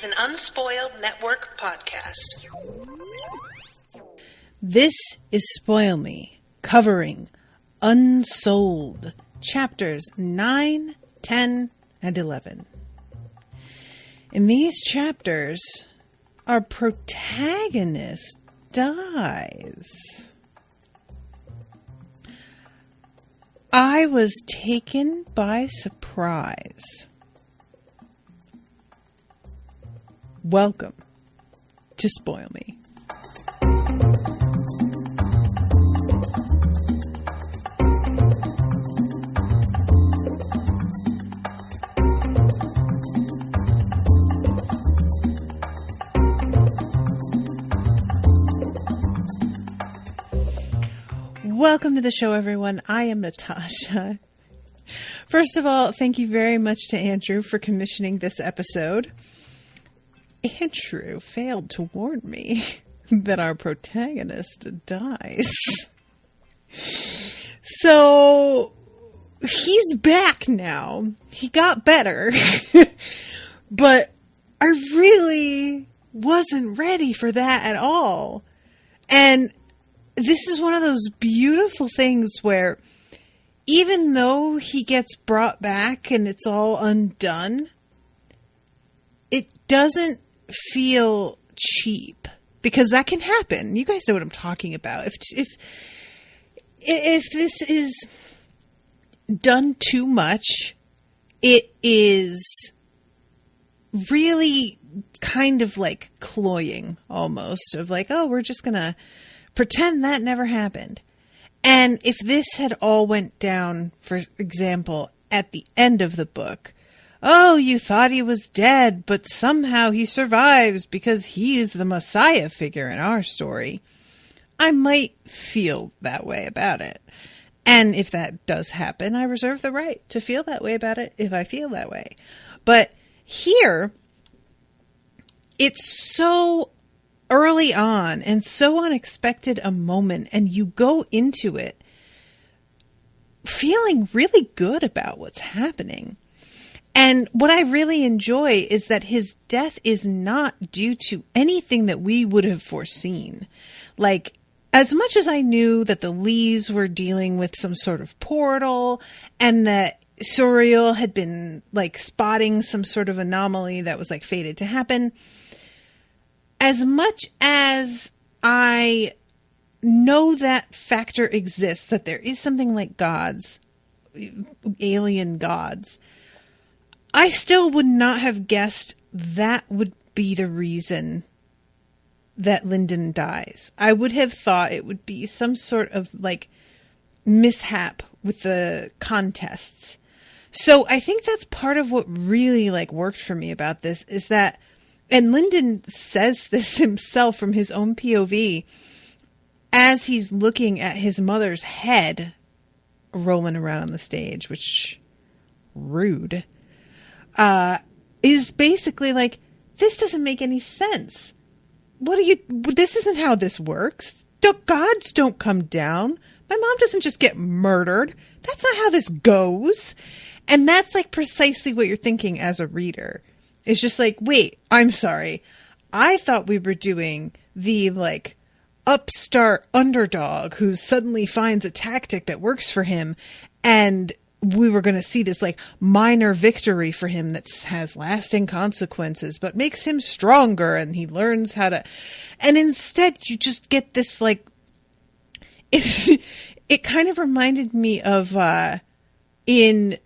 an Unspoiled Network podcast. This is Spoil Me, covering Unsouled, chapters 9, 10, and 11. In these chapters, our protagonist dies. I was taken by surprise. Welcome to Spoil Me. Welcome to the show, everyone. I am Natasha. First of all, thank you very much to Andrew for commissioning this episode. Andrew failed to warn me that our protagonist dies. So, he's back now. He got better. But I really wasn't ready for that at all. And this is one of those beautiful things where even though he gets brought back and it's all undone, it doesn't feel cheap, because that can happen. You guys know what I'm talking about. If this is done too much, it is really kind of like cloying, almost, of like, oh, we're just gonna pretend that never happened. And if this had all went down, for example, at the end of the book, oh, you thought he was dead, but somehow he survives because he is the Messiah figure in our story, I might feel that way about it. And if that does happen, I reserve the right to feel that way about it if I feel that way. But here, it's so early on and so unexpected a moment, and you go into it feeling really good about what's happening. And what I really enjoy is that his death is not due to anything that we would have foreseen. Like, as much as I knew that the Lees were dealing with some sort of portal and that Suriel had been like spotting some sort of anomaly that was like fated to happen, as much as I know that factor exists, that there is something like gods, alien gods, I still would not have guessed that would be the reason that Lyndon dies. I would have thought it would be some sort of like mishap with the contests. So I think that's part of what really like worked for me about this, is that, and Lyndon says this himself from his own POV, as he's looking at his mother's head rolling around on the stage, which, rude, is basically like, this doesn't make any sense. This isn't how this works. Gods don't come down. My mom doesn't just get murdered. That's not how this goes. And that's like precisely what you're thinking as a reader. It's just like, wait, I'm sorry. I thought we were doing the like upstart underdog who suddenly finds a tactic that works for him, and we were going to see this like minor victory for him that has lasting consequences, but makes him stronger and he learns how to, and instead you just get this like, it kind of reminded me of, in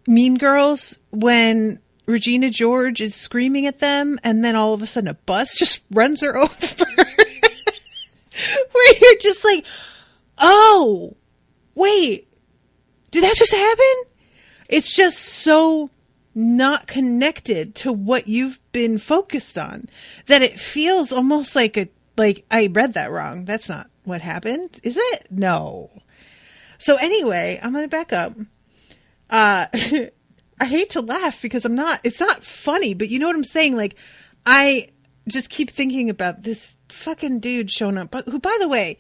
Mean Girls, when Regina George is screaming at them and then all of a sudden a bus just runs her over. Where you're just like, oh, wait, did that just happen? It's just so not connected to what you've been focused on that it feels almost like I read that wrong. That's not what happened. Is it? No. So anyway, I'm going to back up. I hate to laugh because it's not funny, but you know what I'm saying? Like, I just keep thinking about this fucking dude showing up, who, by the way,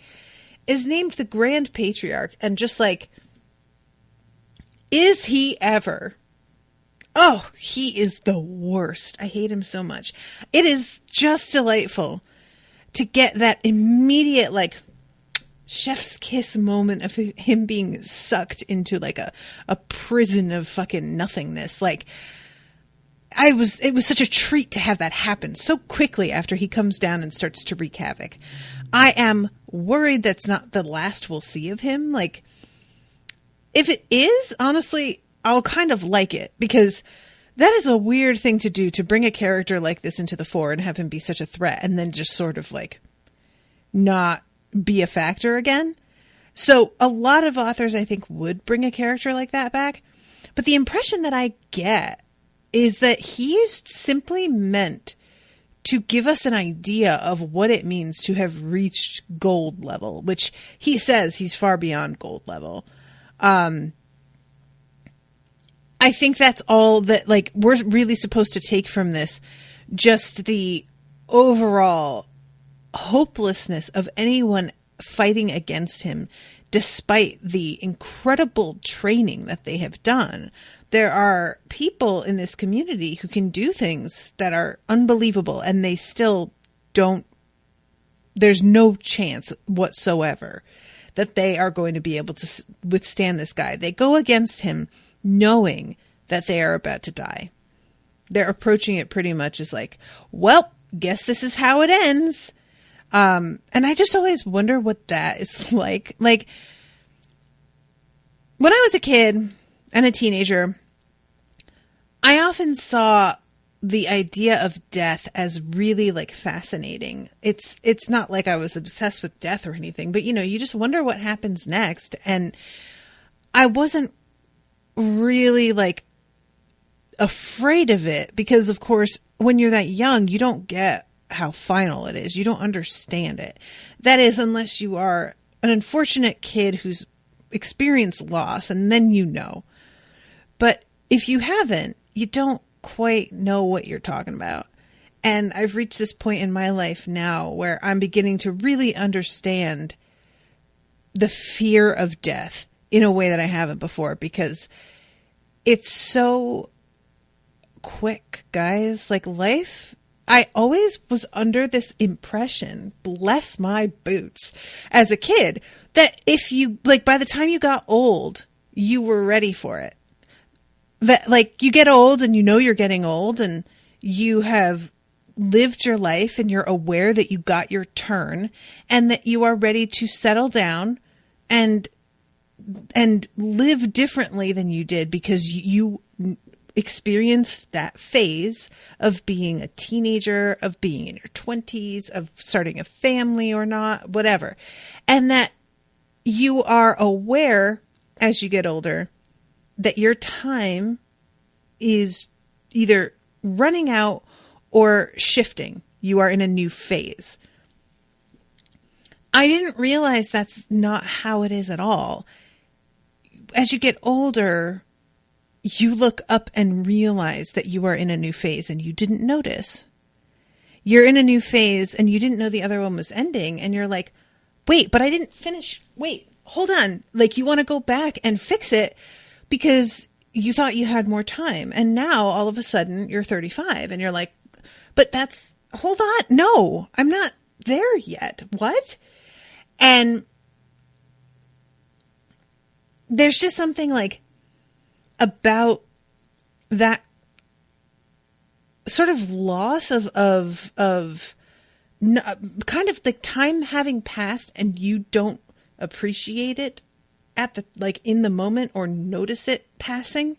is named the Grand Patriarch, and just like, is he ever? Oh, he is the worst. I hate him so much. It is just delightful to get that immediate, like, chef's kiss moment of him being sucked into like a prison of fucking nothingness. Like, it was such a treat to have that happen so quickly after he comes down and starts to wreak havoc. I am worried that's not the last we'll see of him. Like, if it is, honestly, I'll kind of like it, because that is a weird thing to do, to bring a character like this into the fore and have him be such a threat and then just sort of like not be a factor again. So a lot of authors, I think, would bring a character like that back. But the impression that I get is that he is simply meant to give us an idea of what it means to have reached gold level, which he says he's far beyond gold level. I think that's all that, like, we're really supposed to take from this. Just the overall hopelessness of anyone fighting against him, despite the incredible training that they have done. There are people in this community who can do things that are unbelievable, and they still don't, there's no chance whatsoever that they are going to be able to withstand this guy. They go against him knowing that they are about to die. They're approaching it pretty much as like, well, guess this is how it ends. And I just always wonder what that is like. Like, when I was a kid and a teenager, I often saw the idea of death as really, like, fascinating. It's not like I was obsessed with death or anything, but, you know, you just wonder what happens next. And I wasn't really, like, afraid of it, because of course when you're that young you don't get how final it is. You don't understand it. That is, unless you are an unfortunate kid who's experienced loss, and then you know. But if you haven't, you don't quite know what you're talking about. And I've reached this point in my life now where I'm beginning to really understand the fear of death in a way that I haven't before, because it's so quick, guys. Like, life, I always was under this impression, bless my boots, as a kid, that if you, like, by the time you got old, you were ready for it. That, like, you get old and you know you're getting old, and you have lived your life and you're aware that you got your turn, and that you are ready to settle down and live differently than you did, because you experienced that phase of being a teenager, of being in your 20s, of starting a family or not, whatever. And that you are aware as you get older that your time is either running out or shifting. You are in a new phase. I didn't realize that's not how it is at all. As you get older, you look up and realize that you are in a new phase and you didn't notice. You're in a new phase and you didn't know the other one was ending, and you're like, wait, but I didn't finish. Wait, hold on. Like, you want to go back and fix it because you thought you had more time. And now all of a sudden you're 35 and you're like, but that's, hold on. No, I'm not there yet. What? And there's just something, like, about that sort of loss of kind of the time having passed, and you don't appreciate it at the, like, in the moment, or notice it passing,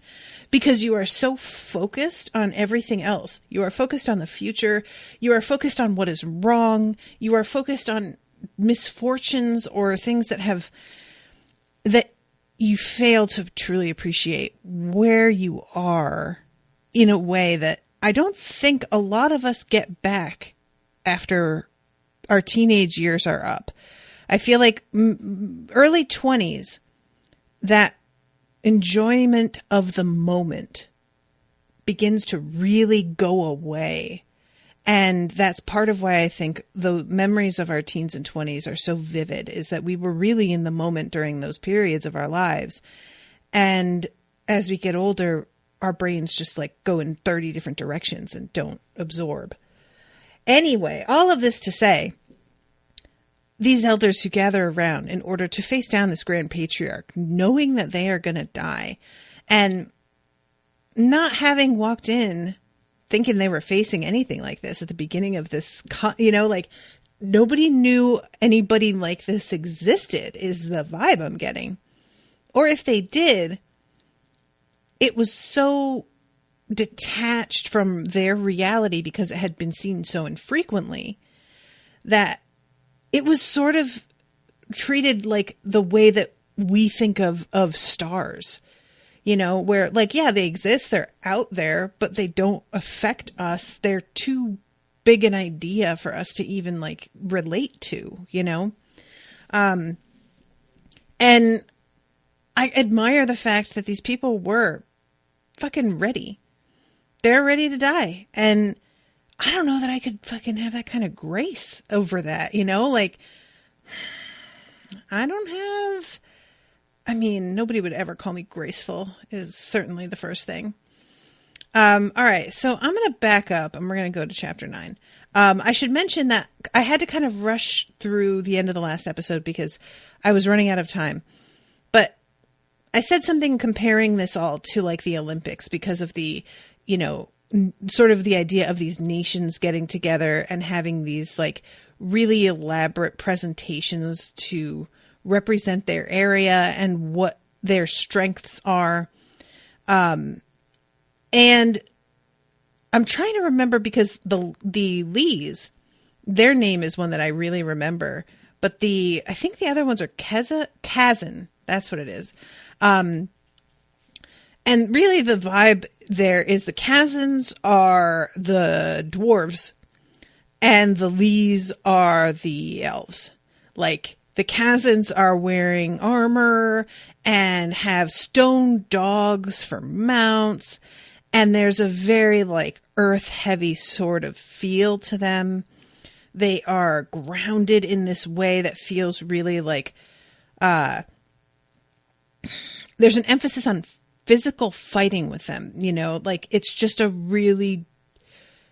because you are so focused on everything else. You are focused on the future. You are focused on what is wrong. You are focused on misfortunes or things that you fail to truly appreciate where you are, in a way that I don't think a lot of us get back after our teenage years are up. I feel like early 20s, that enjoyment of the moment begins to really go away. And that's part of why I think the memories of our teens and 20s are so vivid, is that we were really in the moment during those periods of our lives. And as we get older, our brains just like go in 30 different directions and don't absorb. Anyway, all of this to say, these elders who gather around in order to face down this grand patriarch, knowing that they are going to die, and not having walked in thinking they were facing anything like this at the beginning of this, like nobody knew anybody like this existed is the vibe I'm getting. Or if they did, it was so detached from their reality because it had been seen so infrequently that it was sort of treated like the way that we think of stars, where like, yeah, they exist, they're out there, but they don't affect us. They're too big an idea for us to even like relate to, and I admire the fact that these people were fucking ready. They're ready to die. And I don't know that I could fucking have that kind of grace over that, like nobody would ever call me graceful is certainly the first thing. All right. So I'm going to back up and we're going to go to chapter 9. I should mention that I had to kind of rush through the end of the last episode because I was running out of time, but I said something comparing this all to like the Olympics because of the, sort of the idea of these nations getting together and having these like really elaborate presentations to represent their area and what their strengths are. And I'm trying to remember because the Lees, their name is one that I really remember, but I think the other ones are Kazan. That's what it is. And really the vibe there is the Kazans are the dwarves and the Lees are the elves. Like the Kazans are wearing armor and have stone dogs for mounts. And there's a very like earth heavy sort of feel to them. They are grounded in this way that feels really like, there's an emphasis on physical fighting with them, like it's just a really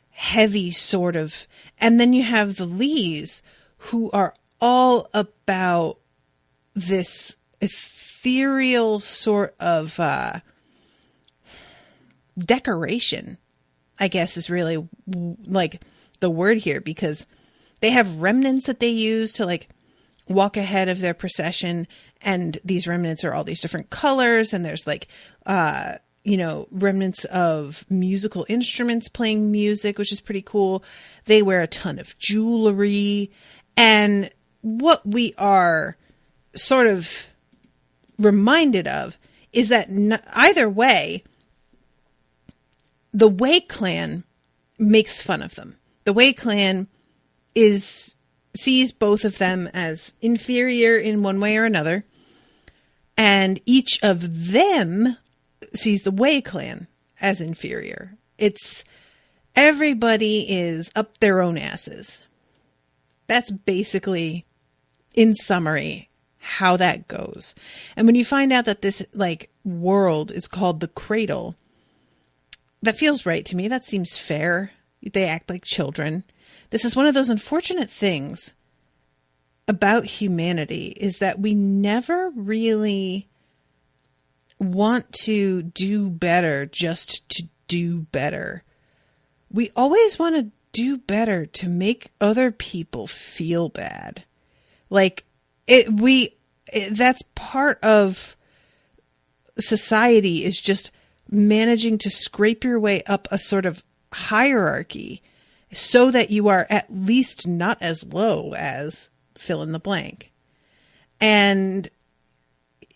heavy sort of, and then you have the Lees who are all about this ethereal sort of, decoration, I guess is really like the word here, because they have remnants that they use to like walk ahead of their procession. And these remnants are all these different colors. And there's like, remnants of musical instruments playing music, which is pretty cool. They wear a ton of jewelry. And what we are sort of reminded of is that either way, the Wei clan makes fun of them. The Wei clan sees both of them as inferior in one way or another. And each of them sees the Wei clan as inferior. It's everybody is up their own asses. That's basically, in summary, how that goes. And when you find out that this like world is called the Cradle, that feels right to me. That seems fair. They act like children. This is one of those unfortunate things about humanity is that we never really want to do better just to do better. We always want to do better to make other people feel bad. Like that's part of society, is just managing to scrape your way up a sort of hierarchy so that you are at least not as low as fill in the blank. And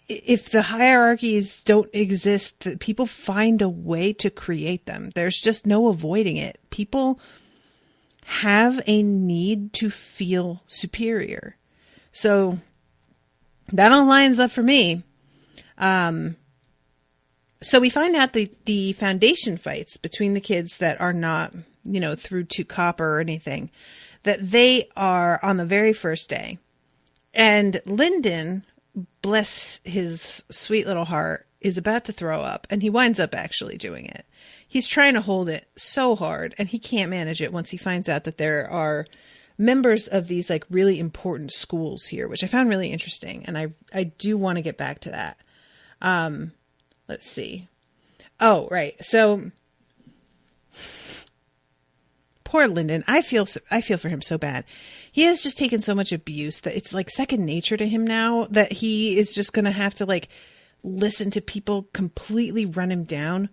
if the hierarchies don't exist, people find a way to create them. There's just no avoiding it. People have a need to feel superior. So that all lines up for me. So we find out the foundation fights between the kids that are not, through to copper or anything, that they are on the very first day. And Lyndon, bless his sweet little heart, is about to throw up, and he winds up actually doing it. He's trying to hold it so hard, and he can't manage it once he finds out that there are members of these like really important schools here, which I found really interesting. And I do want to get back to that. Let's see. Oh, right. So poor Lyndon. I feel for him so bad. He has just taken so much abuse that it's like second nature to him now, that he is just going to have to like listen to people completely run him down.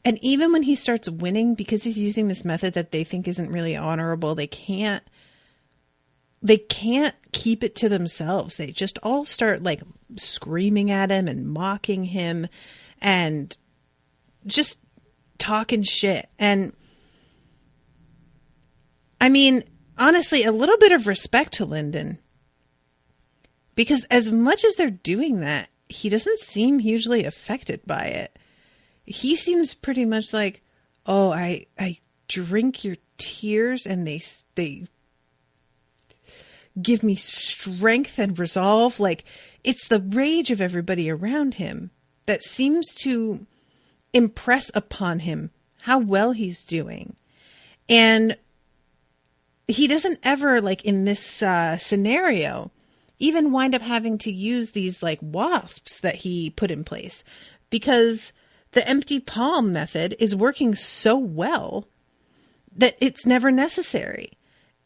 And even when he starts winning, because he's using this method that they think isn't really honorable, they can't keep it to themselves. They just all start like screaming at him and mocking him and just talking shit. And I mean, honestly, a little bit of respect to Lyndon, because as much as they're doing that, he doesn't seem hugely affected by it. He seems pretty much like, oh, I drink your tears and they give me strength and resolve. Like, it's the rage of everybody around him that seems to impress upon him how well he's doing. And he doesn't ever, like in this scenario, even wind up having to use these like wasps that he put in place, because the empty palm method is working so well that it's never necessary.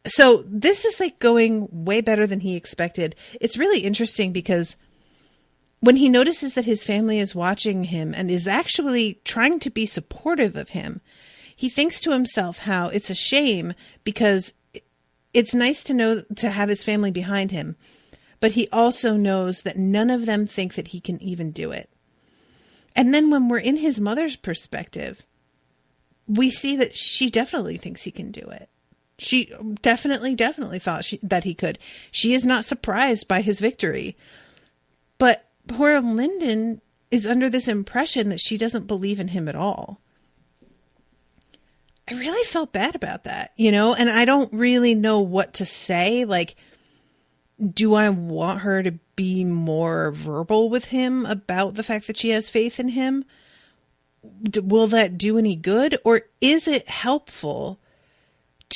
So this is like going way better than he expected. It's really interesting because when he notices that his family is watching him and is actually trying to be supportive of him, he thinks to himself how it's a shame, because it's nice to know to have his family behind him, but he also knows that none of them think that he can even do it. And then when we're in his mother's perspective, we see that she definitely thinks he can do it. She definitely thought that he could. She is not surprised by his victory. But poor Lyndon is under this impression that she doesn't believe in him at all. I really felt bad about that, and I don't really know what to say. Like, do I want her to be more verbal with him about the fact that she has faith in him? Will that do any good? Or is it helpful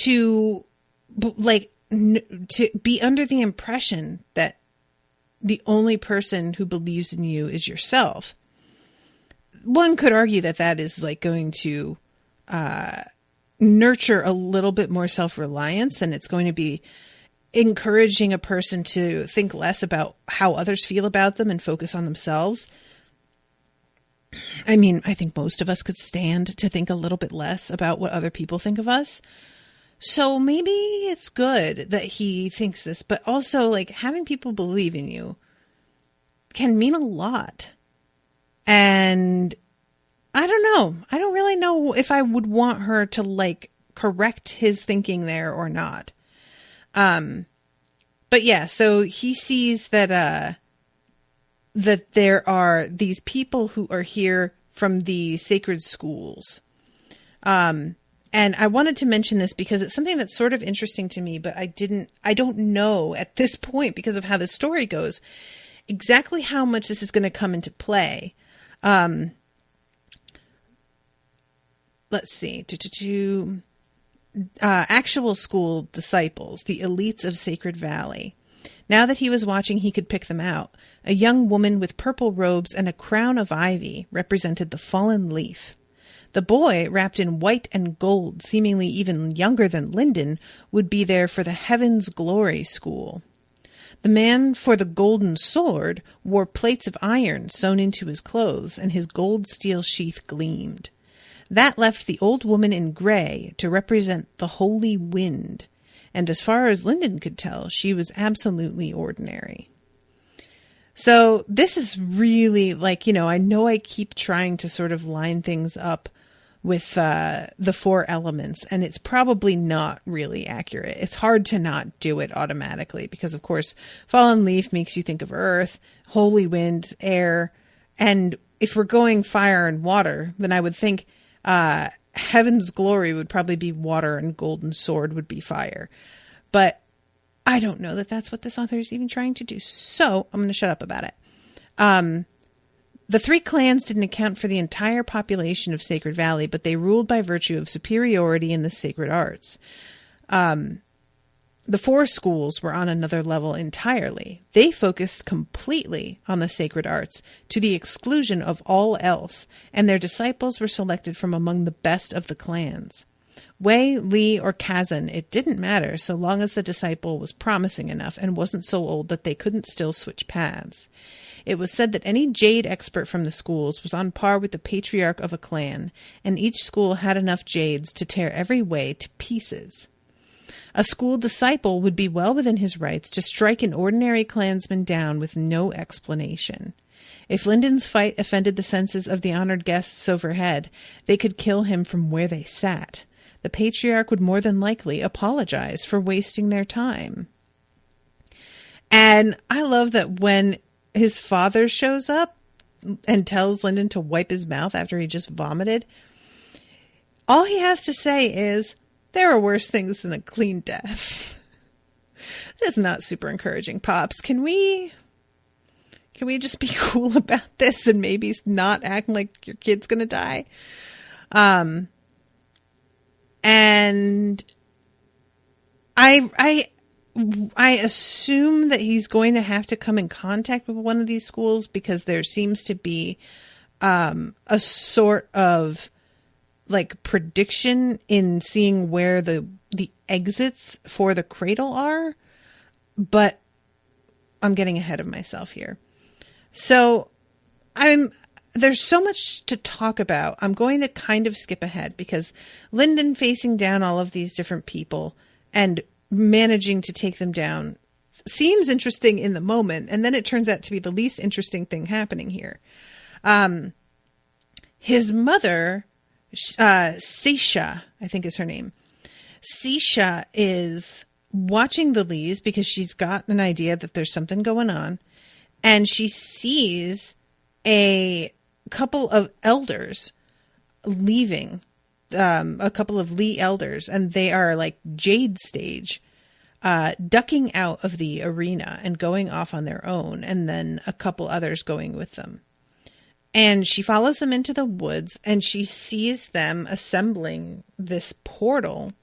to be under the impression that the only person who believes in you is yourself? One could argue that that is like going to nurture a little bit more self-reliance, and it's going to be encouraging a person to think less about how others feel about them and focus on themselves. I mean, I think most of us could stand to think a little bit less about what other people think of us. So maybe it's good that he thinks this, but also like having people believe in you can mean a lot. And I don't know. I don't really know if I would want her to like correct his thinking there or not. But yeah, so he sees that there are these people who are here from the sacred schools. And I wanted to mention this because it's something that's sort of interesting to me, but I don't know at this point, because of how the story goes, exactly how much this is going to come into play. Let's see. Actual school disciples, the elites of Sacred Valley. Now that he was watching, he could pick them out. A young woman with purple robes and a crown of ivy represented the fallen leaf. The boy, wrapped in white and gold, seemingly even younger than Lyndon, would be there for the Heaven's Glory School. The man for the golden sword wore plates of iron sewn into his clothes, and his gold steel sheath gleamed. That left the old woman in gray to represent the holy wind, and as far as Lyndon could tell, she was absolutely ordinary. So this is really like, I know I keep trying to sort of line things up with the four elements, and it's probably not really accurate. It's hard to not do it automatically because, of course, fallen leaf makes you think of earth, holy wind, air, and if we're going fire and water, then I would think Heaven's Glory would probably be water and golden sword would be fire. But I don't know that that's what this author is even trying to do. So I'm going to shut up about it. The three clans didn't account for the entire population of Sacred Valley, but they ruled by virtue of superiority in the sacred arts. The four schools were on another level entirely. They focused completely on the sacred arts, to the exclusion of all else, and their disciples were selected from among the best of the clans. Wei, Li, or Kazan, it didn't matter so long as the disciple was promising enough and wasn't so old that they couldn't still switch paths. It was said that any jade expert from the schools was on par with the patriarch of a clan, and each school had enough jades to tear every Wei to pieces. A school disciple would be well within his rights to strike an ordinary clansman down with no explanation. If Linden's fight offended the senses of the honored guests overhead, they could kill him from where they sat. The patriarch would more than likely apologize for wasting their time. And I love that when his father shows up and tells Linden to wipe his mouth after he just vomited, all he has to say is, "There are worse things than a clean death." That is not super encouraging, Pops. Can we just be cool about this and maybe not act like your kid's going to die? And I assume that he's going to have to come in contact with one of these schools, because there seems to be a sort of like prediction in seeing where the exits for the cradle are, but I'm getting ahead of myself here. So there's so much to talk about. I'm going to kind of skip ahead, because Linden facing down all of these different people and managing to take them down seems interesting in the moment, and then it turns out to be the least interesting thing happening here. His mother, Sisha, I think is her name. Sisha is watching the Lees because she's got an idea that there's something going on, and she sees a couple of elders leaving, a couple of Lee elders, and they are like Jade stage, ducking out of the arena and going off on their own, and then a couple others going with them. And she follows them into the woods, and she sees them assembling this portal.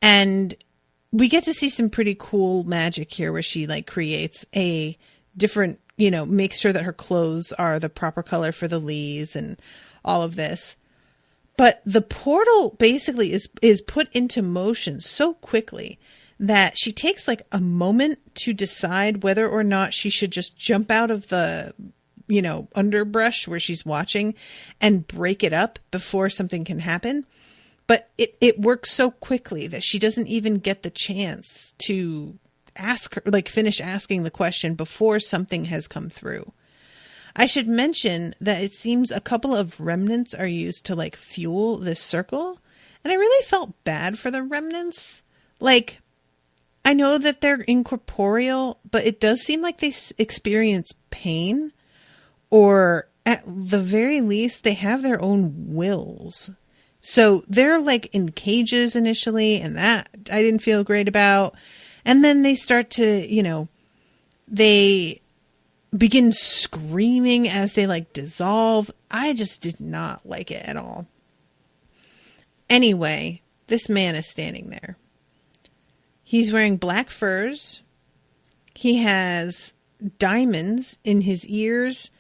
And we get to see some pretty cool magic here, where she like creates a different, makes sure that her clothes are the proper color for the Lees and all of this. But the portal basically is put into motion so quickly that she takes like a moment to decide whether or not she should just jump out of the underbrush where she's watching and break it up before something can happen. But it works so quickly that she doesn't even get the chance to finish asking the question before something has come through. I should mention that it seems a couple of remnants are used to like fuel this circle. And I really felt bad for the remnants. Like, I know that they're incorporeal, but it does seem like they experience pain. Or at the very least, they have their own wills. So they're like in cages initially, and that I didn't feel great about. And then they start to, they begin screaming as they like dissolve. I just did not like it at all. Anyway, this man is standing there. He's wearing black furs. He has diamonds in his ears.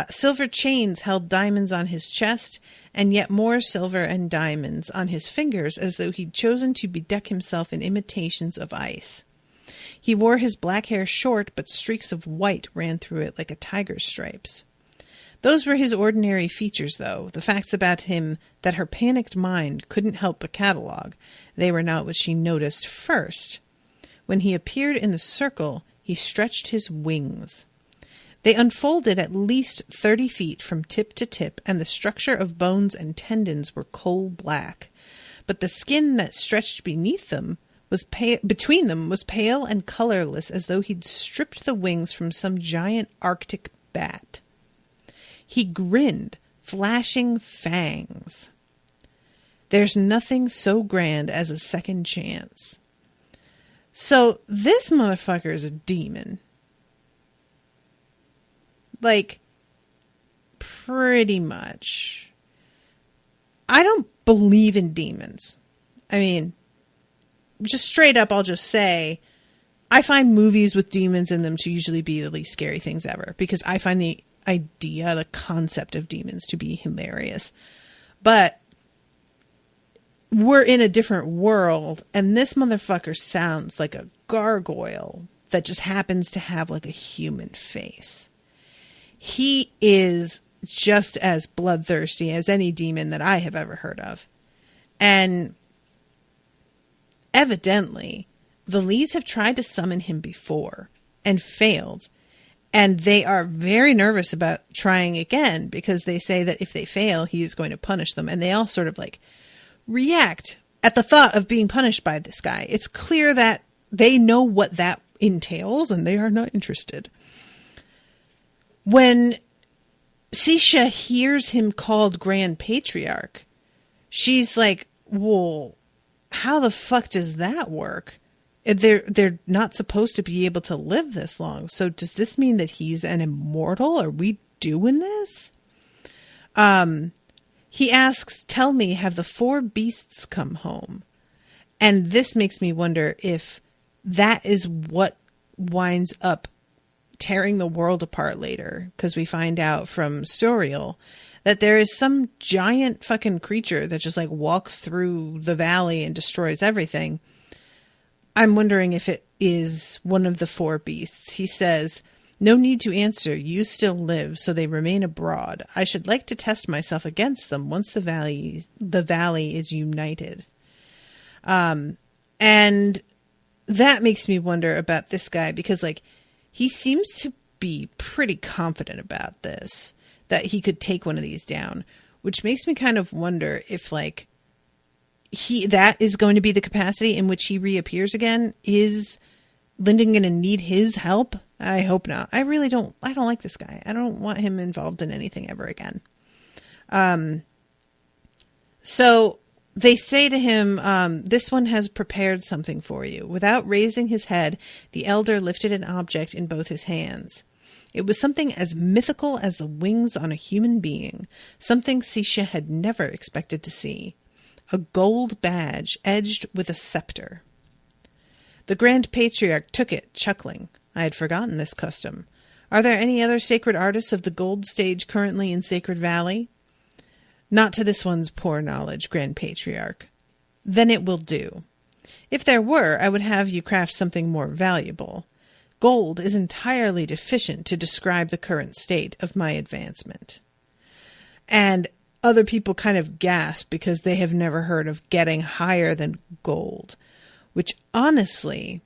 Silver chains held diamonds on his chest, and yet more silver and diamonds on his fingers, as though he'd chosen to bedeck himself in imitations of ice. He wore his black hair short, but streaks of white ran through it like a tiger's stripes. Those were his ordinary features, though, the facts about him that her panicked mind couldn't help but catalog. They were not what she noticed first. When he appeared in the circle, he stretched his wings. They unfolded at least 30 feet from tip to tip, and the structure of bones and tendons were coal black. But the skin that stretched beneath them between them was pale and colorless, as though he'd stripped the wings from some giant Arctic bat. He grinned, flashing fangs. There's nothing so grand as a second chance. So this motherfucker is a demon. Like, pretty much. I don't believe in demons. I mean, just straight up, I'll just say, I find movies with demons in them to usually be the least scary things ever, because I find the idea, the concept of demons to be hilarious. But we're in a different world, and this motherfucker sounds like a gargoyle that just happens to have like a human face. He is just as bloodthirsty as any demon that I have ever heard of. And evidently, the Lees have tried to summon him before and failed. And they are very nervous about trying again, because they say that if they fail, he is going to punish them. And they all sort of like react at the thought of being punished by this guy. It's clear that they know what that entails, and they are not interested. When Sisha hears him called Grand Patriarch, she's like, well, how the fuck does that work? They're not supposed to be able to live this long. So does this mean that he's an immortal? Are we doing this? He asks, tell me, have the 4 beasts come home? And this makes me wonder if that is what winds up tearing the world apart later. Because we find out from Suriel that there is some giant fucking creature that just like walks through the valley and destroys everything. I'm wondering if it is one of the 4 beasts. He says, no need to answer. You still live, so they remain abroad. I should like to test myself against them once the valley is united. And that makes me wonder about this guy, because like he seems to be pretty confident about this, that he could take one of these down, which makes me kind of wonder if like that is going to be the capacity in which he reappears again. Is Lyndon going to need his help? I hope not. I don't like this guy. I don't want him involved in anything ever again. So they say to him, this one has prepared something for you. Without raising his head, the elder lifted an object in both his hands. It was something as mythical as the wings on a human being, something Sisha had never expected to see. A gold badge edged with a scepter. The Grand Patriarch took it, chuckling. I had forgotten this custom. Are there any other sacred artists of the gold stage currently in Sacred Valley? Not to this one's poor knowledge, Grand Patriarch. Then it will do. If there were, I would have you craft something more valuable. Gold is entirely deficient to describe the current state of my advancement. And other people kind of gasp because they have never heard of getting higher than gold, which honestly,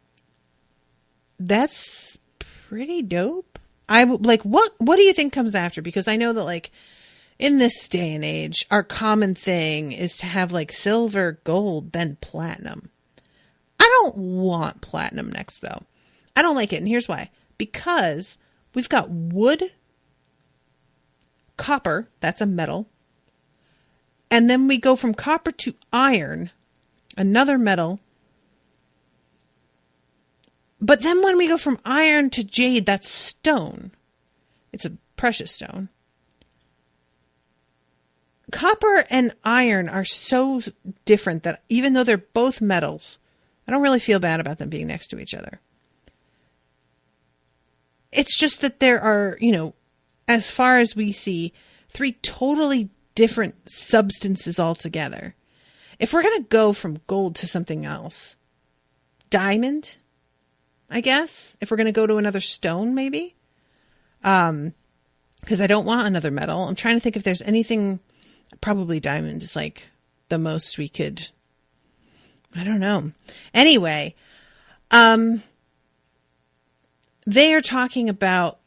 that's pretty dope. What do you think comes after? Because I know that like in this day and age, our common thing is to have like silver, gold, then platinum. I don't want platinum next though. I don't like it. And here's why. Because we've got wood, copper, that's a metal. And then we go from copper to iron, another metal. But then when we go from iron to jade, that's stone. It's a precious stone. Copper and iron are so different that even though they're both metals, I don't really feel bad about them being next to each other. It's just that there are, as far as we see, 3 totally different substances altogether. If we're going to go from gold to something else, diamond, I guess, if we're going to go to another stone, maybe, because I don't want another metal. I'm trying to think if there's anything. Probably diamond is like the most we could. I don't know. Anyway, they are talking about,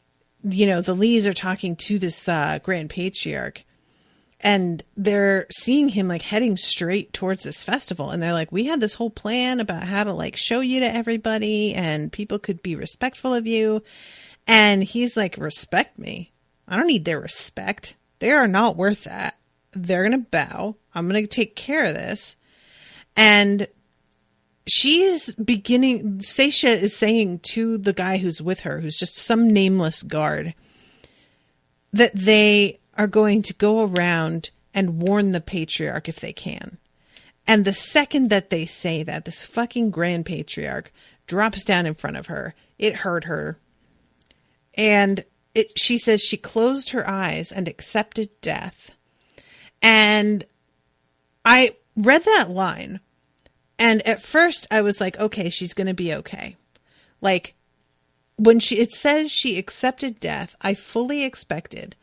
the Lees are talking to this Grand Patriarch, and they're seeing him like heading straight towards this festival. And they're like, we had this whole plan about how to like show you to everybody and people could be respectful of you. And he's like, respect me. I don't need their respect. They are not worth that. They're going to bow. I'm going to take care of this. And Stacia is saying to the guy who's with her, who's just some nameless guard, that they are going to go around and warn the patriarch if they can. And the second that they say that, this fucking grand patriarch drops down in front of her. It hurt her. And she says she closed her eyes and accepted death. And I read that line. And at first I was like, okay, she's going to be okay. Like, when it says she accepted death, I fully expected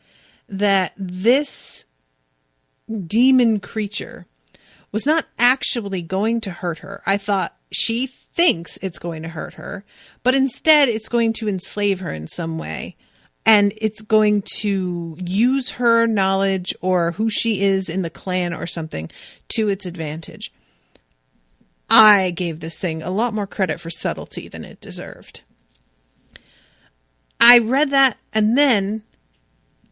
that this demon creature was not actually going to hurt her. I thought she thinks it's going to hurt her, but instead it's going to enslave her in some way. And it's going to use her knowledge or who she is in the clan or something to its advantage. I gave this thing a lot more credit for subtlety than it deserved. I read that and then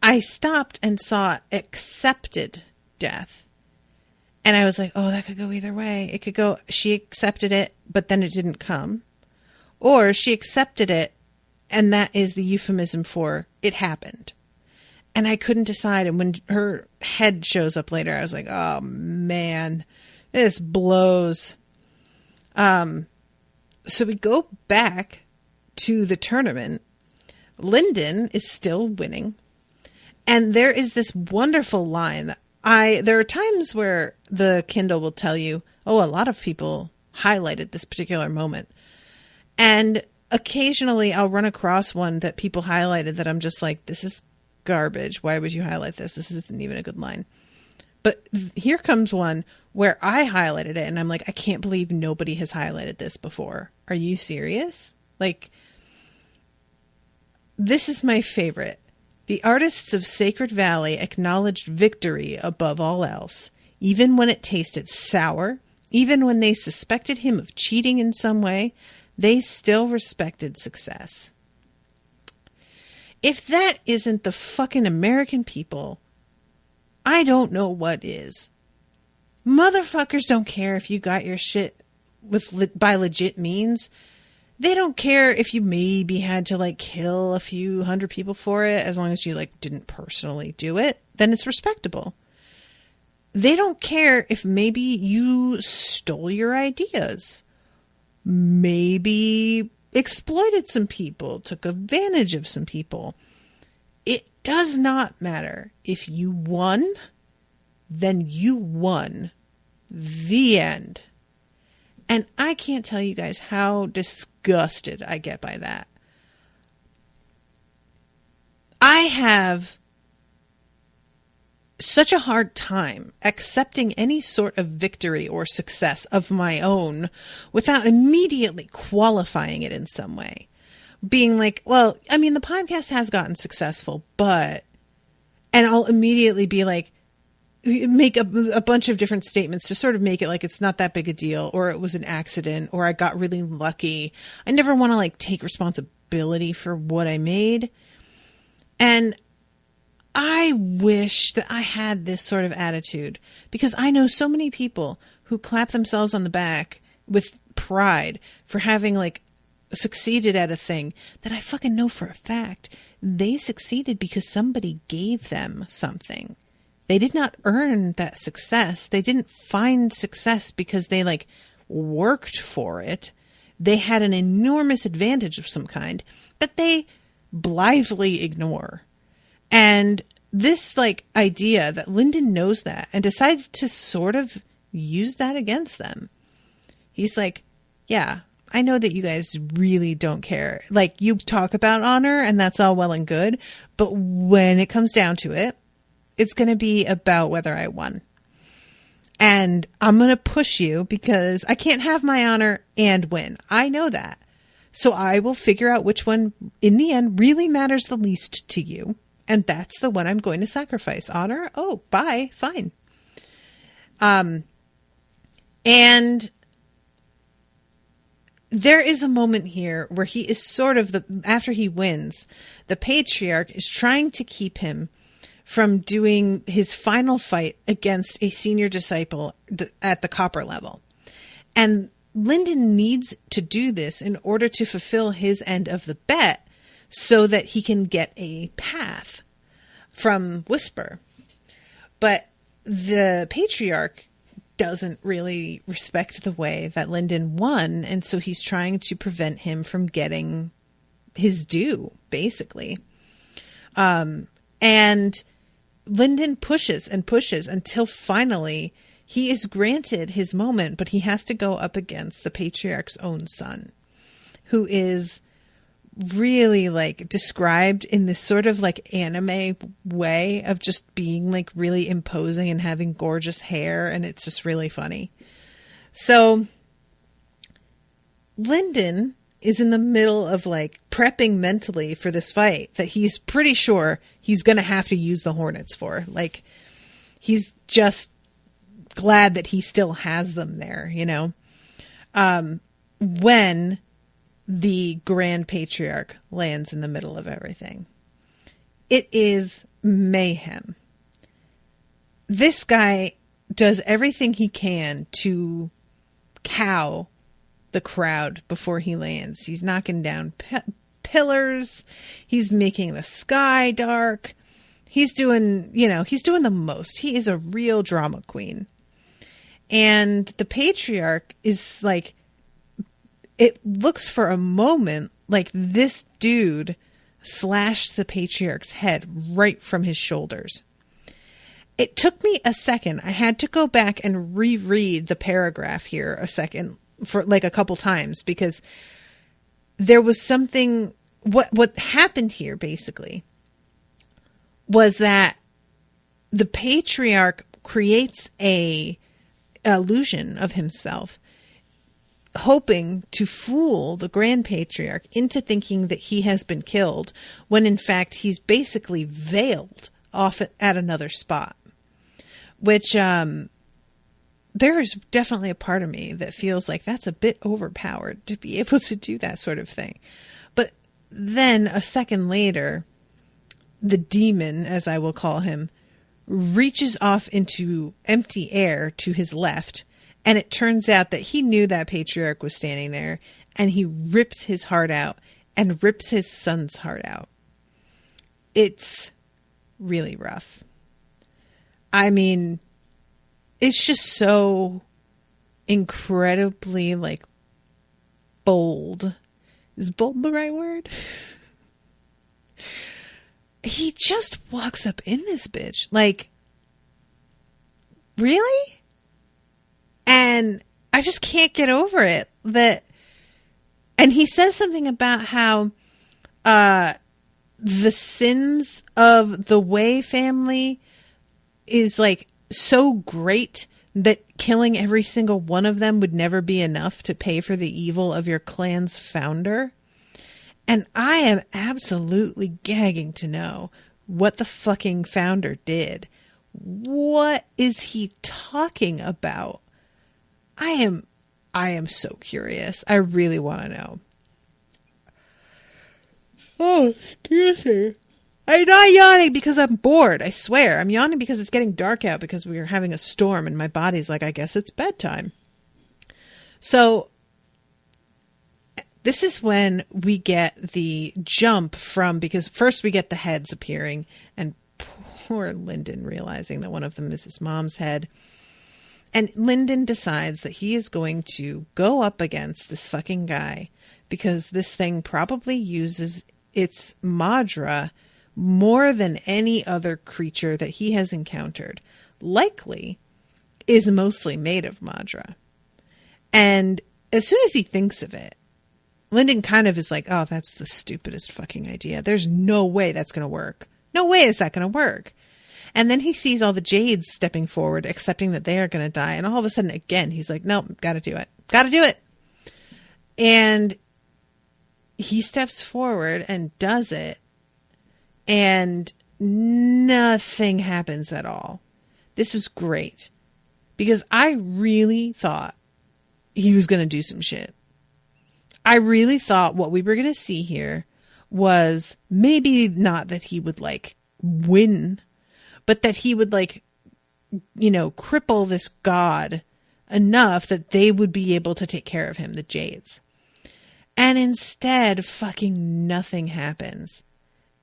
I stopped and saw accepted death. And I was like, oh, that could go either way. It could go, she accepted it, but then it didn't come. Or she accepted it, and that is the euphemism for it happened. And I couldn't decide. And when her head shows up later, I was like, oh, man, this blows. So we go back to the tournament. Lyndon is still winning. And there is this wonderful line that there are times where the Kindle will tell you, oh, a lot of people highlighted this particular moment. And occasionally I'll run across one that people highlighted that I'm just like, this is garbage. Why would you highlight this? This isn't even a good line. But here comes one where I highlighted it and I'm like, I can't believe nobody has highlighted this before. Are you serious? Like, this is my favorite. The artists of Sacred Valley acknowledged victory above all else, even when it tasted sour, even when they suspected him of cheating in some way, they still respected success. If that isn't the fucking American people, I don't know what is. Motherfuckers don't care if you got your shit by legit means. They don't care if you maybe had to like kill a few hundred people for it, as long as you like didn't personally do it, then it's respectable. They don't care if maybe you stole your ideas, maybe exploited some people, took advantage of some people. It does not matter. If you won, then you won. The end. And I can't tell you guys how disgusted I get by that. I have such a hard time accepting any sort of victory or success of my own without immediately qualifying it in some way. Being like, well, I mean, the podcast has gotten successful, but... And I'll immediately be like, make a bunch of different statements to sort of make it like it's not that big a deal, or it was an accident, or I got really lucky. I never want to like take responsibility for what I made. And I wish that I had this sort of attitude, because I know so many people who clap themselves on the back with pride for having like succeeded at a thing that I fucking know for a fact they succeeded because somebody gave them something. They did not earn that success. They didn't find success because they like worked for it. They had an enormous advantage of some kind that they blithely ignore. And this like idea that Lyndon knows that and decides to sort of use that against them. He's like, yeah, I know that you guys really don't care. Like, you talk about honor and that's all well and good, but when it comes down to it, it's going to be about whether I won. And I'm going to push you because I can't have my honor and win. I know that. So I will figure out which one in the end really matters the least to you. And that's the one I'm going to sacrifice. Honor? Oh, bye. Fine. And there is a moment here where he is sort of after he wins, the patriarch is trying to keep him from doing his final fight against a senior disciple at the copper level. And Lyndon needs to do this in order to fulfill his end of the bet so that he can get a path from Whisper. But the patriarch doesn't really respect the way that Lyndon won, and so he's trying to prevent him from getting his due, basically. And Lyndon pushes and pushes until finally he is granted his moment, but he has to go up against the patriarch's own son, who is really like described in this sort of like anime way of just being like really imposing and having gorgeous hair. And it's just really funny. So Lyndon is in the middle of like prepping mentally for this fight that he's pretty sure he's going to have to use the Hornets for. Like, he's just glad that he still has them there, you know? When the Grand Patriarch lands in the middle of everything. It is mayhem. This guy does everything he can to cow the crowd before he lands. He's knocking down pillars. He's making the sky dark. He's doing, he's doing the most. He is a real drama queen. And the patriarch is like, it looks for a moment like this dude slashed the patriarch's head right from his shoulders. It took me a second. I had to go back and reread the paragraph here a second for like a couple times, because there was something, what happened here basically was that the patriarch creates a illusion of himself, hoping to fool the Grand Patriarch into thinking that he has been killed, when in fact he's basically veiled off at another spot. Which, there is definitely a part of me that feels like that's a bit overpowered to be able to do that sort of thing. But then a second later, the demon, as I will call him, reaches off into empty air to his left. And it turns out that he knew that patriarch was standing there, and he rips his heart out and rips his son's heart out. It's really rough. I mean, it's just so incredibly like bold. Is bold the right word? He just walks up in this bitch. Like, really? And I just can't get over it. And he says something about how the sins of the Wei family is like so great that killing every single one of them would never be enough to pay for the evil of your clan's founder. And I am absolutely gagging to know what the fucking founder did. What is he talking about? I am so curious. I really want to know. Oh, excuse me. I'm not yawning because I'm bored. I swear. I'm yawning because it's getting dark out because we are having a storm and my body's like, I guess it's bedtime. So this is when we get the jump from, because first we get the heads appearing and poor Lyndon realizing that one of them is his mom's head. And Lyndon decides that he is going to go up against this fucking guy because this thing probably uses its Madra more than any other creature that he has encountered. Likely is mostly made of Madra. And as soon as he thinks of it, Lyndon kind of is like, oh, that's the stupidest fucking idea. There's no way that's going to work. No way is that going to work. And then he sees all the Jades stepping forward, accepting that they are going to die. And all of a sudden, again, he's like, nope, got to do it. Got to do it. And he steps forward and does it. And nothing happens at all. This was great. Because I really thought he was going to do some shit. I really thought what we were going to see here was maybe not that he would like win, but that he would like, cripple this god enough that they would be able to take care of him, the Jades. And instead, fucking nothing happens.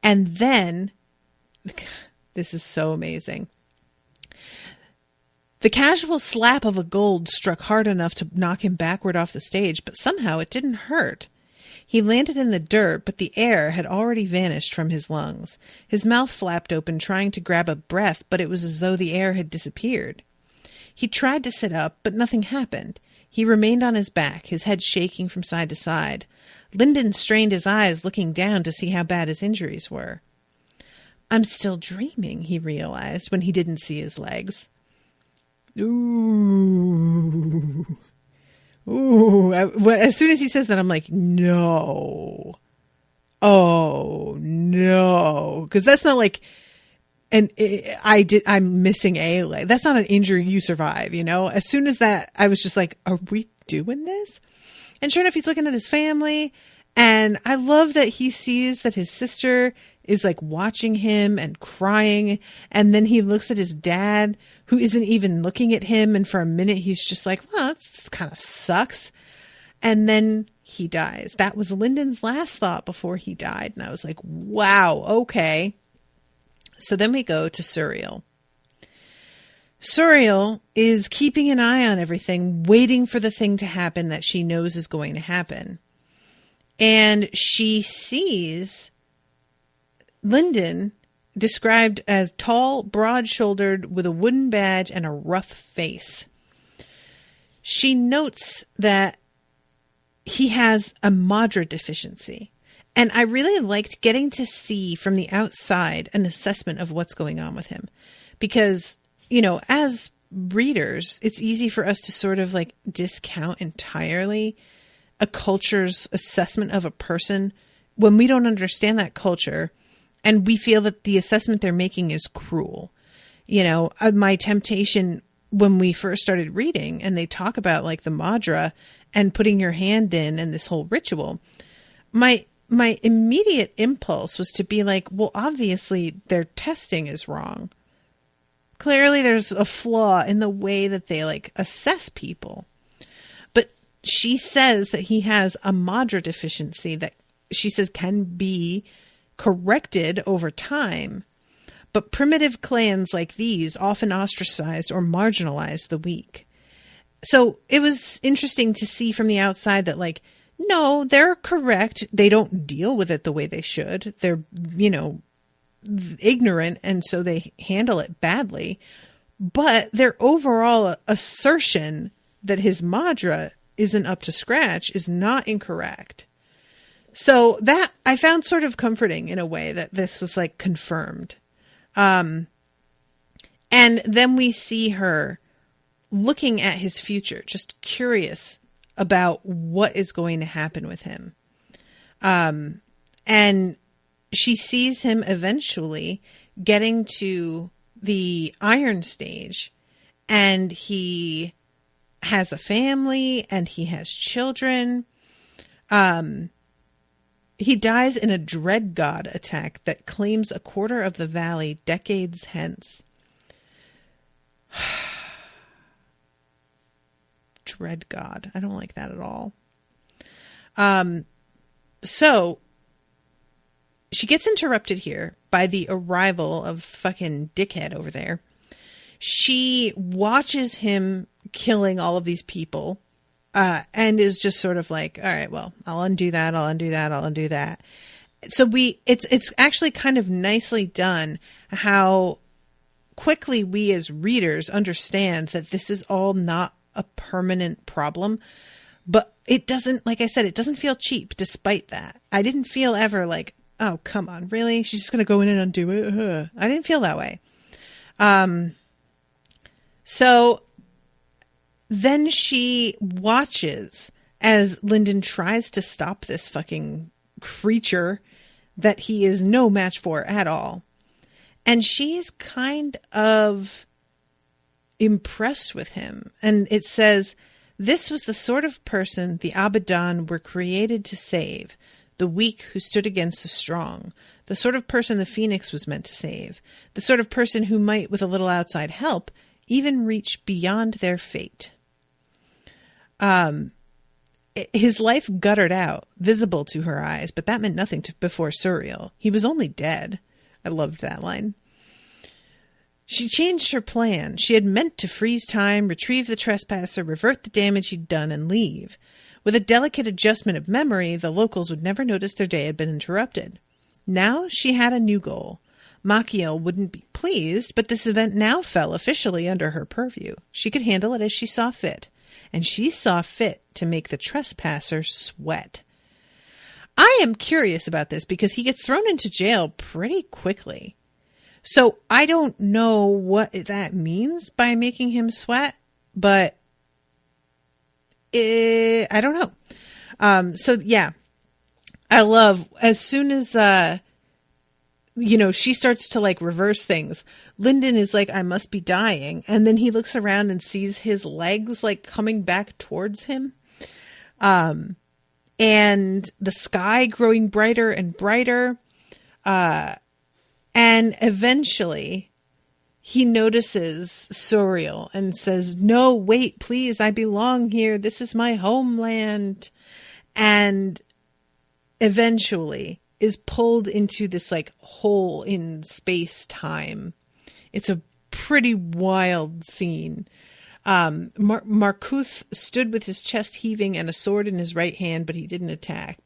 And then This is so amazing. The casual slap of a gold struck hard enough to knock him backward off the stage, but somehow it didn't hurt. He landed in the dirt, but the air had already vanished from his lungs. His mouth flapped open, trying to grab a breath, but it was as though the air had disappeared. He tried to sit up, but nothing happened. He remained on his back, his head shaking from side to side. Lyndon strained his eyes, looking down to see how bad his injuries were. I'm still dreaming, he realized when he didn't see his legs. Ooh. Ooh. As soon as he says that, I'm like, no. Oh, no. Because that's not like, I'm missing a leg. That's not an injury you survive, you know? As soon as that, I was just like, are we doing this? And sure enough, he's looking at his family. And I love that he sees that his sister is like watching him and crying. And then he looks at his dad, who isn't even looking at him. And for a minute, he's just like, well, this kind of sucks. And then he dies. That was Lyndon's last thought before he died. And I was like, wow, okay. So then we go to Suriel. Suriel is keeping an eye on everything, waiting for the thing to happen that she knows is going to happen. And she sees Lyndon described as tall, broad-shouldered, with a wooden badge and a rough face. She notes that he has a Madra deficiency. And I really liked getting to see from the outside an assessment of what's going on with him. Because, you know, as readers, it's easy for us to sort of like discount entirely a culture's assessment of a person when we don't understand that culture and we feel that the assessment they're making is cruel. You know, my temptation when we first started reading and they talk about like the Madra and putting your hand in and this whole ritual, my immediate impulse was to be like, well, obviously their testing is wrong. Clearly there's a flaw in the way that they like assess people. But she says that he has a Madra deficiency that she says can be corrected over time. But primitive clans like these often ostracized or marginalized the weak. So it was interesting to see from the outside that like, no, they're correct. They don't deal with it the way they should. They're, you know, ignorant, and so they handle it badly. But their overall assertion that his Madra isn't up to scratch is not incorrect. So that I found sort of comforting in a way that this was like confirmed. And then we see her looking at his future, just curious about what is going to happen with him. And she sees him eventually getting to the iron stage, and he has a family and he has children. He dies in a dread god attack that claims a quarter of the valley decades hence. Dread god. I don't like that at all. So she gets interrupted here by the arrival of fucking dickhead over there. She watches him killing all of these people, and is just sort of like, all right, well, I'll undo that. I'll undo that. I'll undo that. So it's actually kind of nicely done how quickly we as readers understand that this is all not a permanent problem, but it doesn't, like I said, it doesn't feel cheap despite that. I didn't feel ever like, oh, come on, really? She's just going to go in and undo it? I didn't feel that way. So then she watches as Lyndon tries to stop this fucking creature that he is no match for at all. And she is kind of impressed with him. And it says, this was the sort of person the Abaddon were created to save, the weak who stood against the strong, the sort of person the Phoenix was meant to save, the sort of person who might, with a little outside help, even reach beyond their fate. His life guttered out, visible to her eyes, but that meant nothing before Suriel. He was only dead. I loved that line. She changed her plan. She had meant to freeze time, retrieve the trespasser, revert the damage he'd done, and leave. With a delicate adjustment of memory, the locals would never notice their day had been interrupted. Now she had a new goal. Machiel wouldn't be pleased, but this event now fell officially under her purview. She could handle it as she saw fit, and she saw fit to make the trespasser sweat. I am curious about this because he gets thrown into jail pretty quickly. So I don't know what that means by making him sweat, but I don't know. So yeah, I love as soon as, she starts to like reverse things. Lyndon is like, I must be dying. And then he looks around and sees his legs like coming back towards him. And the sky growing brighter and brighter. And eventually he notices Suriel and says, no, wait, please, I belong here. This is my homeland. And eventually is pulled into this like hole in space-time. It's a pretty wild scene. Markuth stood with his chest heaving and a sword in his right hand, but he didn't attack.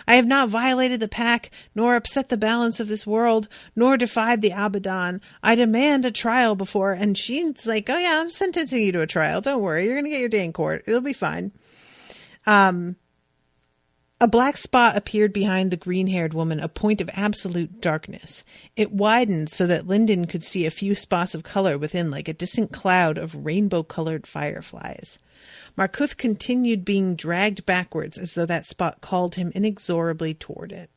I have not violated the pack, nor upset the balance of this world, nor defied the Abaddon. I demand a trial before, and she's like, oh yeah, I'm sentencing you to a trial. Don't worry, you're going to get your day in court. It'll be fine. A black spot appeared behind the green-haired woman, a point of absolute darkness. It widened so that Lyndon could see a few spots of color within, like a distant cloud of rainbow-colored fireflies. Markuth continued being dragged backwards as though that spot called him inexorably toward it.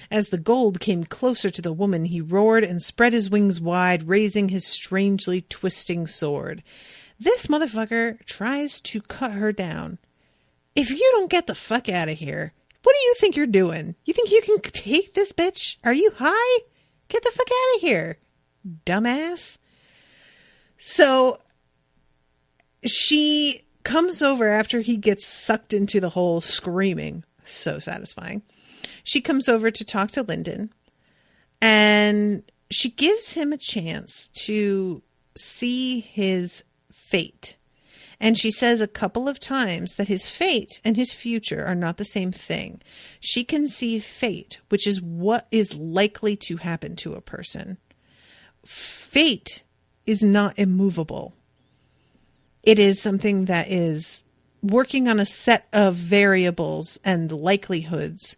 As the gold came closer to the woman, he roared and spread his wings wide, raising his strangely twisting sword. This motherfucker tries to cut her down. If you don't get the fuck out of here, what do you think you're doing? You think you can take this bitch? Are you high? Get the fuck out of here, dumbass. So she comes over after he gets sucked into the hole screaming. So satisfying. She comes over to talk to Lyndon, and she gives him a chance to see his fate. And she says a couple of times that his fate and his future are not the same thing. She can see fate, which is what is likely to happen to a person. Fate is not immovable. It is something that is working on a set of variables and likelihoods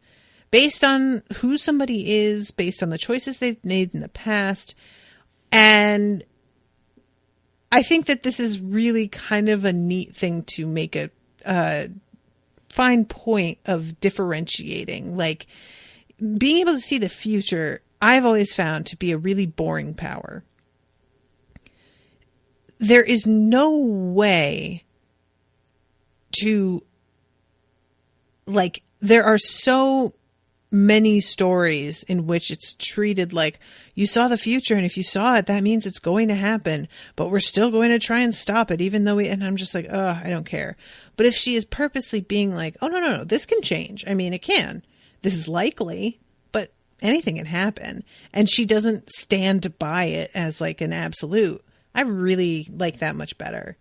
based on who somebody is, based on the choices they've made in the past. And I think that this is really kind of a neat thing to make a fine point of differentiating. Like, being able to see the future, I've always found to be a really boring power. There is no way to, like, there are so many stories in which it's treated like you saw the future, and if you saw it, that means it's going to happen, but we're still going to try and stop it, even though and I'm just like, I don't care. But if she is purposely being like, oh, no, this can change. I mean, it can. This is likely, but anything can happen. And she doesn't stand by it as like an absolute. I really like that much better.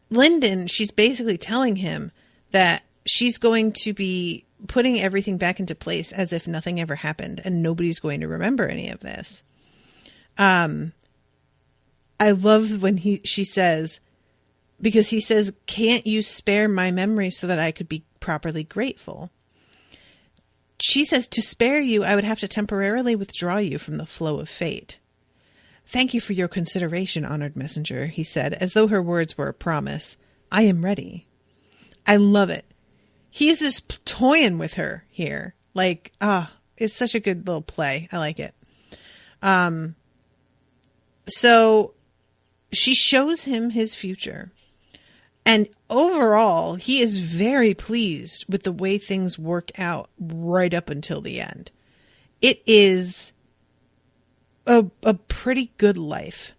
Lyndon, she's basically telling him that she's going to be putting everything back into place as if nothing ever happened and nobody's going to remember any of this. I love when she says, because he says, can't you spare my memory so that I could be properly grateful? She says, to spare you, I would have to temporarily withdraw you from the flow of fate. Thank you for your consideration, honored messenger, he said, as though her words were a promise. I am ready. I love it. He's just toying with her here. Like, it's such a good little play. I like it. So she shows him his future. And overall, he is very pleased with the way things work out right up until the end. It is a pretty good life.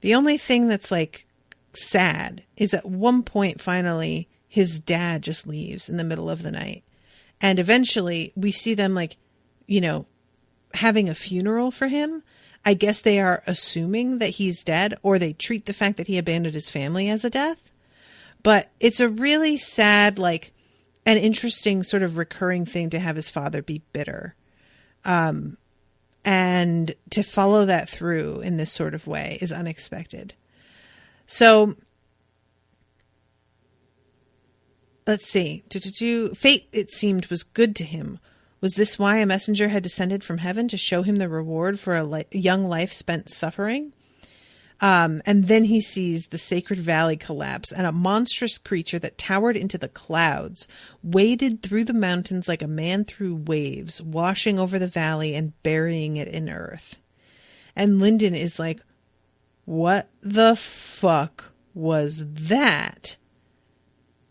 The only thing that's like sad is at one point, finally, his dad just leaves in the middle of the night. And eventually we see them like, having a funeral for him. I guess they are assuming that he's dead, or they treat the fact that he abandoned his family as a death. But it's a really sad, like, an interesting sort of recurring thing to have his father be bitter. And to follow that through in this sort of way is unexpected. So, let's see. Fate, it seemed, was good to him. Was this why a messenger had descended from heaven to show him the reward for a young life spent suffering? And then he sees the sacred valley collapse, and a monstrous creature that towered into the clouds waded through the mountains like a man through waves, washing over the valley and burying it in earth. And Lyndon is like, what the fuck was that?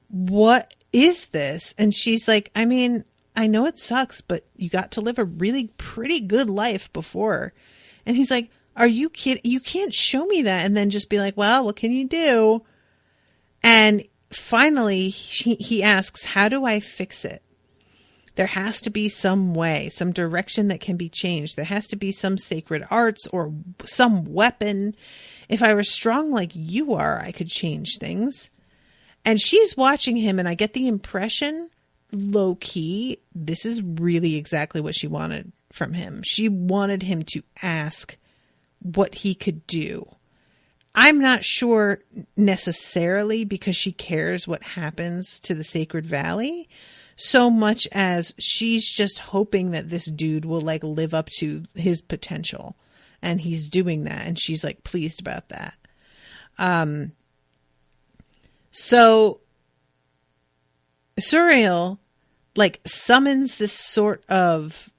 What is this? And she's like, I mean, I know it sucks, but you got to live a really pretty good life before. And he's like, are you kidding? You can't show me that and then just be like, well, what can you do? And finally, he asks, how do I fix it? There has to be some way, some direction that can be changed. There has to be some sacred arts or some weapon. If I were strong like you are, I could change things. And she's watching him, and I get the impression, low key, this is really exactly what she wanted from him. She wanted him to ask what he could do. I'm not sure necessarily because she cares what happens to the Sacred Valley, so much as she's just hoping that this dude will like live up to his potential, and he's doing that, and she's like pleased about that. So Suriel like summons this sort of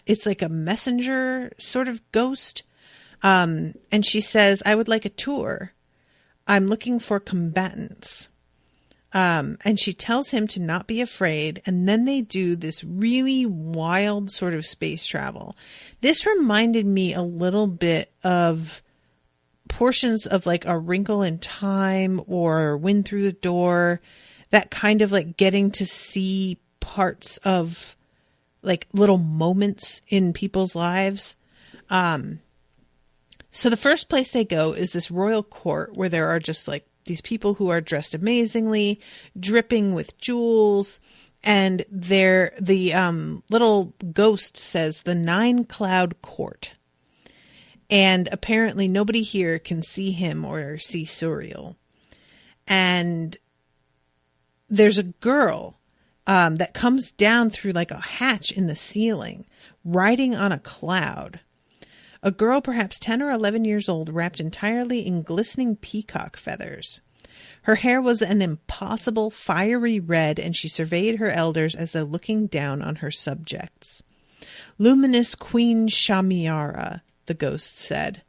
it's like a messenger sort of ghost. And she says, I would like a tour. I'm looking for combatants. And she tells him to not be afraid. And then they do this really wild sort of space travel. This reminded me a little bit of portions of like A Wrinkle in Time or Wind Through the Door. That kind of like getting to see parts of like little moments in people's lives. So the first place they go is this royal court where there are just like these people who are dressed amazingly, dripping with jewels. And the little ghost says the 9 Cloud Court. And apparently nobody here can see him or see Suriel. And there's a girl that comes down through like a hatch in the ceiling, riding on a cloud. A girl perhaps 10 or 11 years old, wrapped entirely in glistening peacock feathers. Her hair was an impossible fiery red, and she surveyed her elders as though looking down on her subjects. Luminous Queen Shamiara, the ghost said,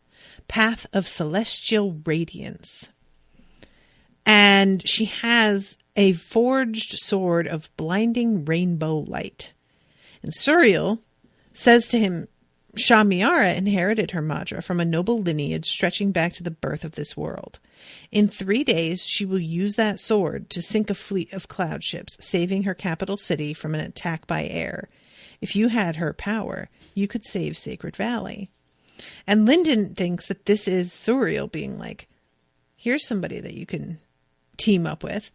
path of celestial radiance. And she has a forged sword of blinding rainbow light. And Suriel says to him, Shamiara inherited her Madra from a noble lineage stretching back to the birth of this world. In 3 days, she will use that sword to sink a fleet of cloud ships, saving her capital city from an attack by air. If you had her power, you could save Sacred Valley. And Lyndon thinks that this is Suriel being like, here's somebody that you can team up with.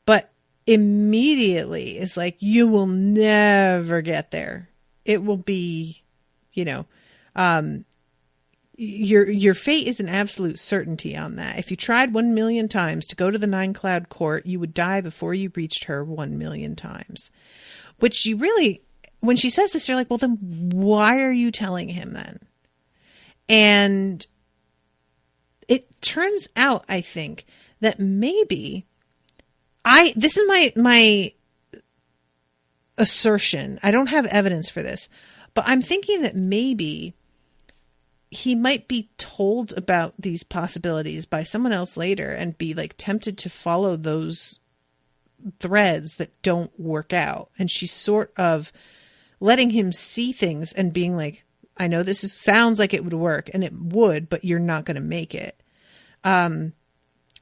But immediately is like, you will never get there. It will be, your fate is an absolute certainty on that. If you tried 1 million times to go to the 9 Cloud Court, you would die before you reached her 1 million times. Which you really, when she says this, you're like, well, then why are you telling him then? And it turns out, I think, that maybe this is my assertion. I don't have evidence for this, but I'm thinking that maybe he might be told about these possibilities by someone else later and be like tempted to follow those threads that don't work out. And she's sort of letting him see things and being like, I know this sounds like it would work, and it would, but you're not going to make it.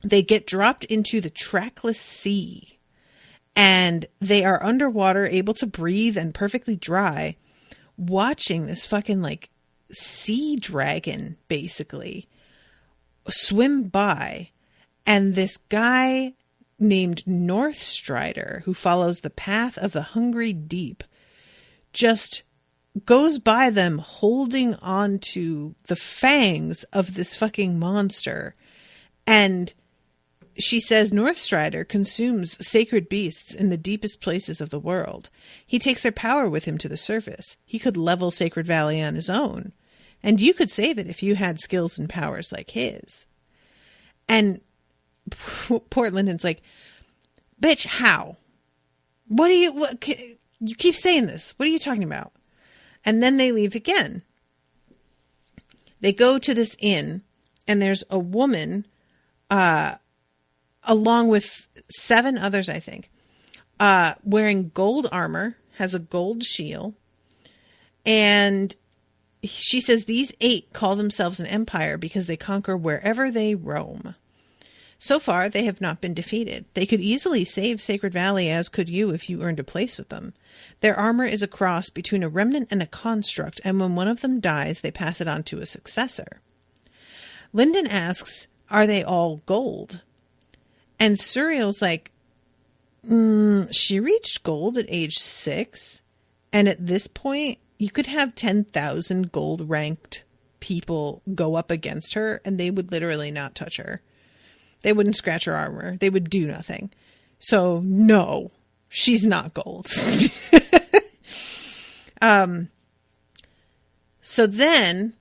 They get dropped into the trackless sea, and they are underwater, able to breathe and perfectly dry, watching this fucking like sea dragon basically swim by, and this guy named Northstrider, who follows the path of the hungry deep, just goes by them holding on to the fangs of this fucking monster. And she says Northstrider consumes sacred beasts in the deepest places of the world. He takes their power with him to the surface. He could level Sacred Valley on his own. And you could save it if you had skills and powers like his. And poor Lyndon's like, bitch, how? You keep saying this. What are you talking about? And then they leave again. They go to this inn, and there's a woman, along with 7 others, I think, wearing gold armor, has a gold shield. And she says these 8 call themselves an empire because they conquer wherever they roam. So far, they have not been defeated. They could easily save Sacred Valley, as could you if you earned a place with them. Their armor is a cross between a remnant and a construct, and when one of them dies, they pass it on to a successor. Lyndon asks, are they all gold? And Suriel's like, she reached gold at age 6, and at this point, you could have 10,000 gold-ranked people go up against her, and they would literally not touch her. They wouldn't scratch her armor. They would do nothing. So, no, she's not gold. So then,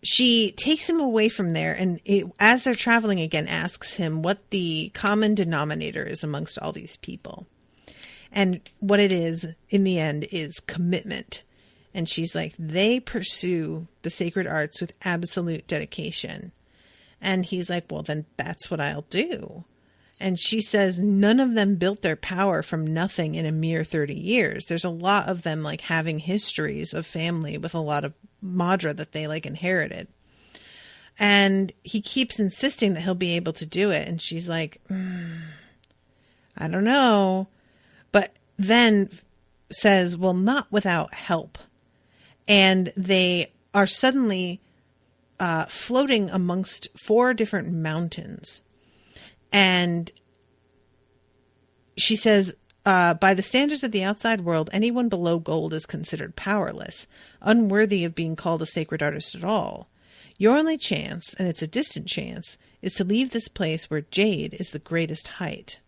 she takes him away from there, and as they're traveling again, asks him what the common denominator is amongst all these people. And what it is, in the end, is commitment. And she's like, they pursue the sacred arts with absolute dedication. And he's like, well, then that's what I'll do. And she says none of them built their power from nothing in a mere 30 years. There's a lot of them like having histories of family with a lot of Madra that they like inherited. And he keeps insisting that he'll be able to do it. And she's like, I don't know. But then says, well, not without help. And they are suddenly floating amongst 4 different mountains. And she says, by the standards of the outside world, anyone below gold is considered powerless, unworthy of being called a sacred artist at all. Your only chance, and it's a distant chance, is to leave this place where jade is the greatest height.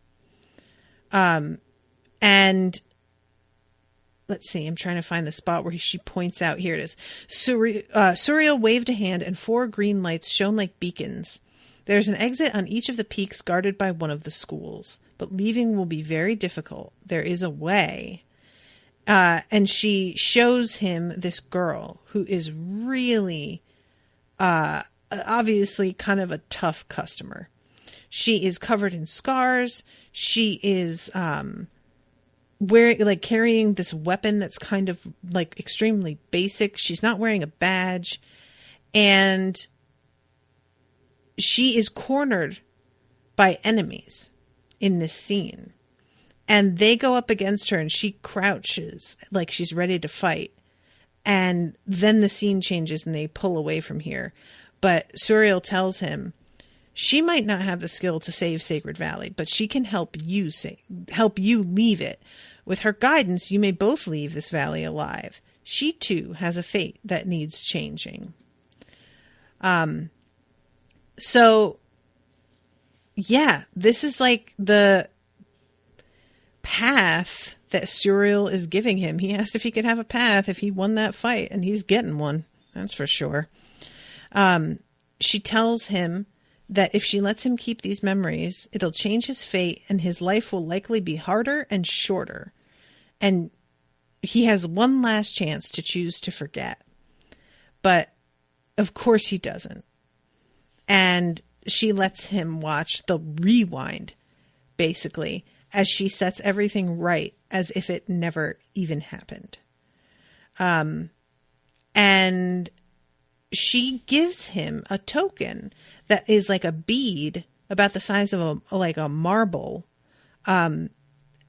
And let's see, I'm trying to find the spot where she points out. Here it is. Suriel waved a hand, and 4 green lights shone like beacons. There's an exit on each of the peaks guarded by one of the schools, but leaving will be very difficult. There is a way. And she shows him this girl who is really, obviously kind of a tough customer. She is covered in scars. She is, carrying this weapon that's kind of like extremely basic. She's not wearing a badge, and she is cornered by enemies in this scene, and they go up against her, and she crouches like she's ready to fight. And then the scene changes and they pull away from here. But Suriel tells him she might not have the skill to save Sacred Valley, but she can help you leave it. With her guidance, you may both leave this valley alive. She, too, has a fate that needs changing. So, yeah, this is like the path that Suriel is giving him. He asked if he could have a path if he won that fight, and he's getting one. That's for sure. She tells him that if she lets him keep these memories, it'll change his fate and his life will likely be harder and shorter. And he has one last chance to choose to forget. But of course he doesn't. And she lets him watch the rewind, basically, as she sets everything right as if it never even happened. And she gives him a token that is like a bead about the size of a marble.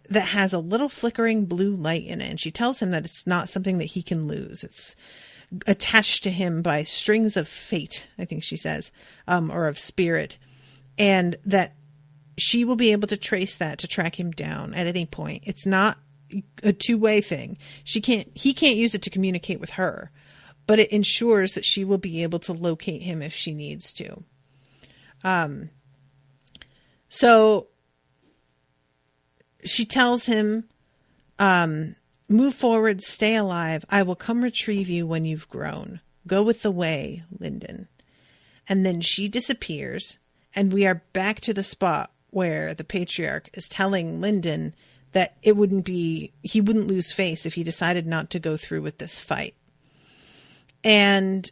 that has a little flickering blue light in it. And she tells him that it's not something that he can lose. It's attached to him by strings of fate, I think she says, or of spirit. And that she will be able to trace that to track him down at any point. It's not a two-way thing. He can't use it to communicate with her, but it ensures that she will be able to locate him if she needs to. So she tells him, move forward, stay alive. I will come retrieve you when you've grown. Go with the way, Lyndon. And then she disappears, and we are back to the spot where the patriarch is telling Lyndon that he wouldn't lose face if he decided not to go through with this fight. And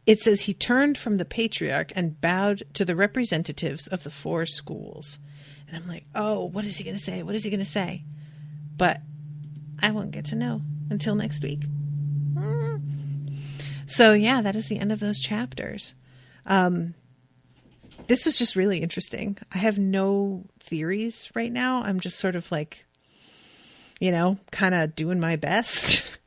it says he turned from the patriarch and bowed to the representatives of the 4 schools. And I'm like, oh, what is he going to say? What is he going to say? But I won't get to know until next week. So yeah, that is the end of those chapters. This was just really interesting. I have no theories right now. I'm just sort of like, kind of doing my best.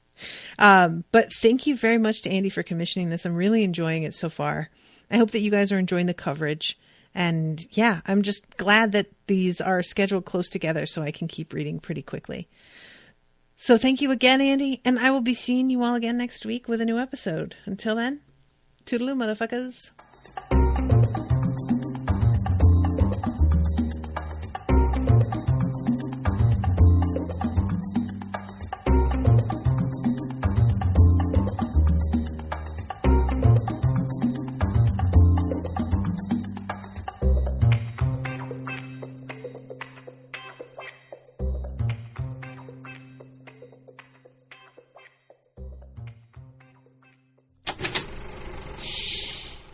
But thank you very much to Andy for commissioning this. I'm really enjoying it so far. I hope that you guys are enjoying the coverage. And yeah, I'm just glad that these are scheduled close together so I can keep reading pretty quickly. So thank you again, Andy. And I will be seeing you all again next week with a new episode. Until then, toodaloo, motherfuckers.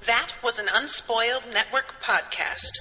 That was an Unspoiled Network podcast.